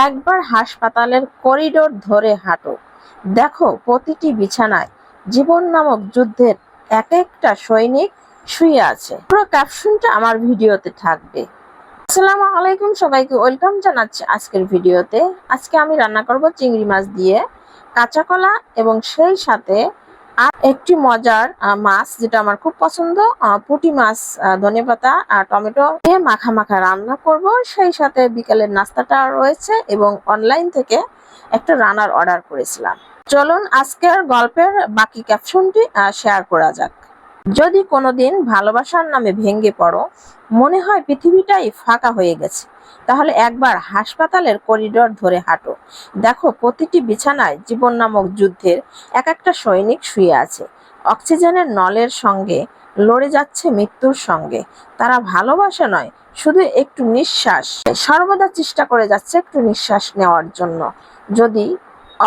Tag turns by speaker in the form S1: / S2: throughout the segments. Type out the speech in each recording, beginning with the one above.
S1: একবার হাসপাতালের করিডোর ধরে হাঁটো, দেখো প্রতিটি বিছানায় জীবন নামক যুদ্ধের এক একটা সৈনিক শুয়ে আছে। পুরো ক্যাপশনটা আমার ভিডিওতে থাকবে। আসসালামু আলাইকুম, সবাইকে ওয়েলকাম জানাচ্ছি আজকের ভিডিওতে। আজকে আমি রান্না করব চিংড়ি মাছ দিয়ে কাঁচা কলা এবং সেই সাথে আর একটি মজার মাছ যেটা আমার খুব পছন্দ, পুঁটি মাছ ধনেপাতা আর টমেটো দিয়ে মাখা মাখা রান্না করব। সেই সাথে বিকেলের নাস্তাটা রয়েছে এবং অনলাইন থেকে একটা রান্নার অর্ডার করেছিলাম। চলুন আজকের গল্পের বাকি ক্যাপশনটি শেয়ার করা যাক। যদি কোনোদিন ভালোবাসার নামে ভেঙে পড়ো, মনে হয় পৃথিবীটাই ফাঁকা হয়ে গেছে, তাহলে একবার হাসপাতালের করিডোর ধরে হাঁটো, দেখো প্রতিটি বিছানায় জীবন নামক যুদ্ধের এক একটা সৈনিক শুয়ে আছে। অক্সিজেনের নলের সঙ্গে লড়ে যাচ্ছে মৃত্যুর সঙ্গে। তারা ভালোবাসা নয়, শুধু একটু নিঃশ্বাস, সর্বদা চেষ্টা করে যাচ্ছে একটু নিঃশ্বাস নেওয়ার জন্য। যদি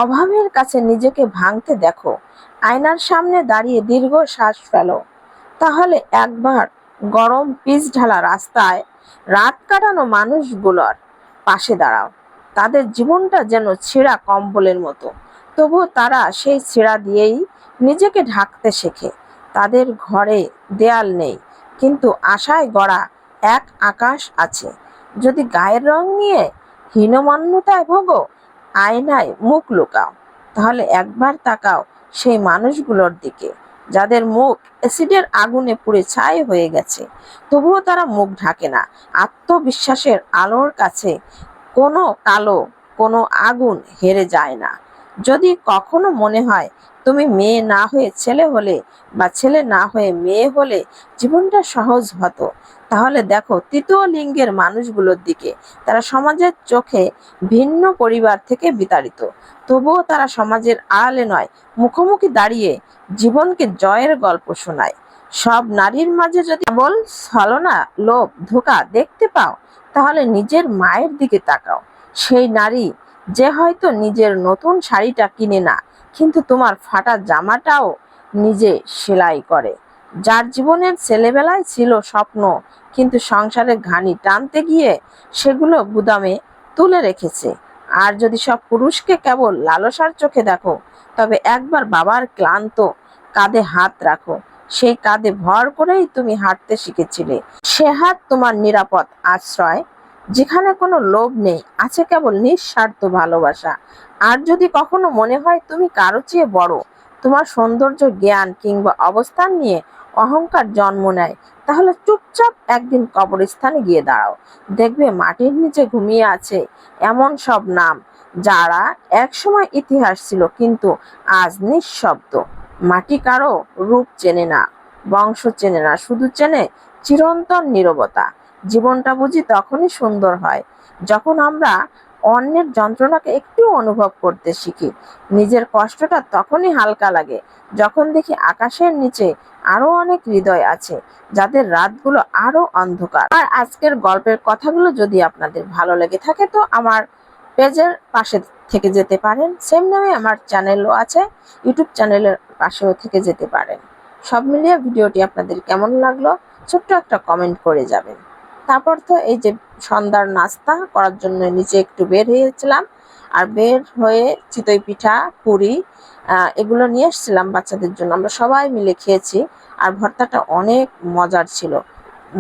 S1: অভাবের কাছে নিজেকে ভাঙতে দেখো, আয়নার সামনে দাঁড়িয়ে দীর্ঘ শ্বাস ফেলো, তাহলে একবার গরম পিচ ঢালা রাস্তায় রাত কাটানো মানুষগুলোর পাশে দাঁড়াও। তাদের জীবনটা যেন ছেঁড়া কম্বলের মতো, তবুও তারা সেই ছেঁড়া দিয়েই নিজেকে ঢাকতে শেখে। তাদের ঘরে দেয়াল নেই, কিন্তু আশায় গড়া এক আকাশ আছে। যদি গায়ের রং নিয়ে হীনমন্যতায় ভোগো, আয়নায় মুখ লুকাও, তাহলে একবার তাকাও সেই মানুষগুলোর দিকে যাদের মুখ অ্যাসিডের আগুনে পুড়ে ছাই হয়ে গেছে, তবুও তারা মুখ ঢাকে না। আত্মবিশ্বাসের আলোর কাছে কোনো আগুন হেরে যায় না। যদি কখনো মনে হয় তুমি মেয়ে না হয়ে ছেলে হলে বা ছেলে না হয়ে মেয়ে হলে জীবনটা সহজ হতো, তাহলে দেখো তৃতীয় লিঙ্গের মানুষগুলোর দিকে। তারা সমাজের চোখে ভিন্ন পরিবার থেকে বিতাড়িত, তবুও তারা সমাজের আড়ালে নয়, মুখোমুখি দাঁড়িয়ে জীবনকে জয়ের গল্প শোনায়। সব নারীর মাঝে যদি কেবল ছলনা, লোভ, ধোঁকা দেখতে পাও, তাহলে নিজের মায়ের দিকে তাকাও। সেই নারী যে হয়তো নিজের নতুন শাড়িটা কিনে না, কিন্তু তোমার ফাটা জামাটাও নিজে সেলাই করে। যার জীবনের ছেলেবেলায় ছিল স্বপ্ন, কিন্তু সংসারের ঘানি টানতে গিয়ে সেগুলো গুদামে তুলে রেখেছে। আর যদি সব পুরুষকে কেবল লালসার চোখে দেখো, তবে একবার বাবার ক্লান্ত কাঁধে হাত রাখো। সেই কাঁধে ভর করেই তুমি হাঁটতে শিখেছিলে। সে হাত তোমার নিরাপদ আশ্রয়, যেখানে কোনো লোভ নেই, আছে কেবল নিঃস্বার্থ ভালোবাসা। আর যদি কখনো মনে হয় তুমি কারো চেয়ে বড়, তোমার সৌন্দর্য, জ্ঞান কিংবা অবস্থান নিয়ে অহংকার জন্ম নেয়, তাহলে চুপচাপ একদিন কবরস্থানে গিয়ে দাঁড়াও। দেখবে মাটির নিচে ঘুমিয়ে আছে এমন সব নাম, যারা একসময় ইতিহাস ছিল কিন্তু আজ নিঃশব্দ। মাটি কারো রূপ চেনে না, বংশ চেনে না, শুধু চেনে চিরন্তন নীরবতা। জীবনটা বুঝি তখনই সুন্দর হয় যখন আমরা অন্যের যন্ত্রণাকে একটু অনুভব করতে শিখি। নিজের কষ্টটা তখনই হালকা লাগে যখন দেখি আকাশের নিচে আরো অনেক হৃদয় আছে, যাদের রাতগুলো আরো অন্ধকার। আর আজকের গল্পের কথাগুলো যদি আপনাদের ভালো লেগে থাকে, তো আমার পেজের পাশে থেকে যেতে পারেন। সেম নামে আমার চ্যানেলও আছে, ইউটিউব চ্যানেলের পাশেও থেকে যেতে পারেন। সব মিলিয়ে ভিডিওটি আপনাদের কেমন লাগলো ছোট্ট একটা কমেন্ট করে যাবেন। তারপর তো এই যে সন্ধ্যার নাস্তা করার জন্য নিচে একটু বের হয়েছিলাম, আর বের হয়ে চিতই পিঠা, পুরি এগুলো নিয়ে এসেছিলাম বাচ্চাদের জন্য। আমরা সবাই মিলে খেয়েছি, আর ভর্তাটা অনেক মজার ছিল।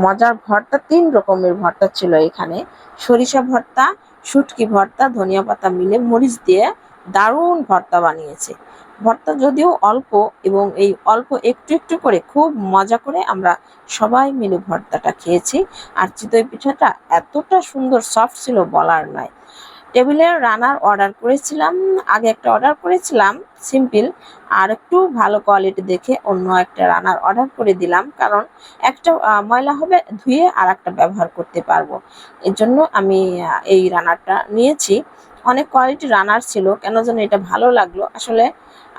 S1: মজার ভর্তা, 3 রকমের ভর্তা ছিল এখানে। সরিষা ভর্তা, শুটকি ভর্তা, ধনিয়া পাতা মিলে মরিচ দিয়ে দারুণ ভর্তা বানিয়েছে। ভর্তা যদিও অল্প, এবং এই অল্প একটু একটু করে খুব মজা করে আমরা সবাই মিলে ভর্তাটা খেয়েছি। আর চিতই পিঠাটা এতটা সুন্দর সফট ছিল বলার নয়। টেবিলের রান্নার অর্ডার করেছিলাম, আগে একটা অর্ডার করেছিলাম সিম্পল, আর একটু ভালো কোয়ালিটি দেখে অন্য একটা রান্নার অর্ডার করে দিলাম, কারণ একটা ময়লা হবে ধুয়ে আর একটা ব্যবহার করতে পারবো। এর জন্য আমি এই রান্নারটা নিয়েছি। অনেক কোয়ালিটি রান্নার ছিল, কেন যেন এটা ভালো লাগলো। আসলে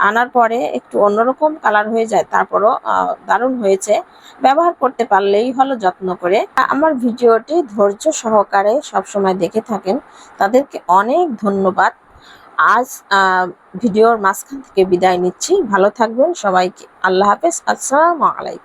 S1: আনার পরে একটু অন্যরকম কালার হয়ে যায়, তারপরও দারুণ হয়েছে। ব্যবহার করতে পারলেই হলো যত্ন করে। আমার ভিডিওটি ধৈর্য সহকারে সবসময় দেখে থাকেন, তাদেরকে অনেক ধন্যবাদ। আজ ভিডিওর মাঝখান থেকে বিদায় নিচ্ছি। ভালো থাকবেন সবাইকে। আল্লাহ হাফেজ। আসসালামু আলাইকুম।